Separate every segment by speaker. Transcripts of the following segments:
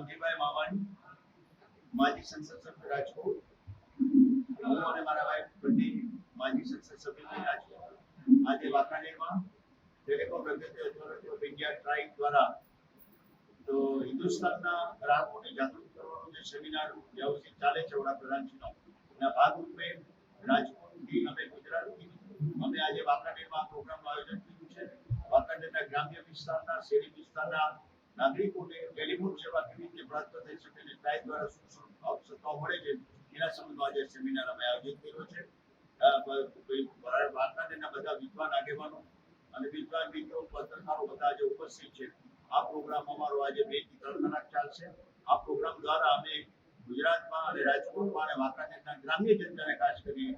Speaker 1: રામજીભાઈ માવાણી, માજી સંસદ સભ્ય રાજકોટ. હું અને મારા વાઇફ બંને માજી સંસદ સભ્ય રાજકોટ. આજે વાંકાનેરમાં telecom regulatory authority of India TRAI દ્વારા તો હિન્દુસ્તાનના ગ્રાહકોને જાગૃત કરવાનો જે સેમિનાર વ્યવસ્થિત ચાલે છે વડાપ્રધાનશ્રીનો, એના ભાગરૂપે રાજકોટથી અમે ગુજરાતથી અમે આજે વાંકાનેરમાં પ્રોગ્રામનું આયોજન કર્યું છે. વાંકાનેરના ગ્રામ્ય વિસ્તારના, શહેરી વિસ્તારના નાગરિકોને ટેલિફોન સેવા કેવી રીતે પ્રાપ્ત થઈ શકે અને ટ્રાઇબ દ્વારા શું શું આવશ્યકતાઓ મળે છે એના સંબંધમાં આજે સેમિનાર અમે આયોજિત કર્યો છે. વાંકાનેરના બધા વિદ્વાન આગેવાનો અને વિદ્વાન મિત્રો, પત્રકારો બધા આજે ઉપસ્થિત છે. આ પ્રોગ્રામ અમારો આજે 2 થી 3 કલાક ચાલશે. આ પ્રોગ્રામ દ્વારા અમે ગુજરાતમાં અને રાજકોટમાં અને વાંકાનેરના ગ્રામ્ય જનતાને ખાસ કરી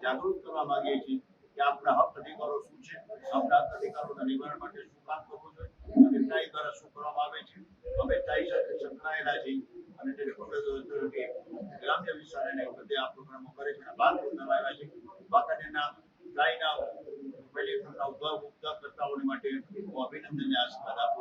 Speaker 1: જાગૃત કરવા માંગીએ છીએ કે આપણા હક અધિકારો શું છે, આપણા હક અધિકારોના નિવારણ માટે શું કામ કરવું જોઈએ અને ટ્રાઈ દ્વારા શું કરવામાં આવે છે. અમે ટ્રાઈ સાથે સંકળાયેલા છીએ અને ટેલિકોમ ઓથોરિટી ગ્રામ્ય વિસ્તારને બધે આ પ્રોગ્રામો કરે છે. ભાગ લેવામાં આવ્યા છે. વાંકાનેરના ટ્રાઈના પહેલી ઉદ્યોગકર્તાઓને માટે હું અભિનંદન આશીર્વાદ આપું.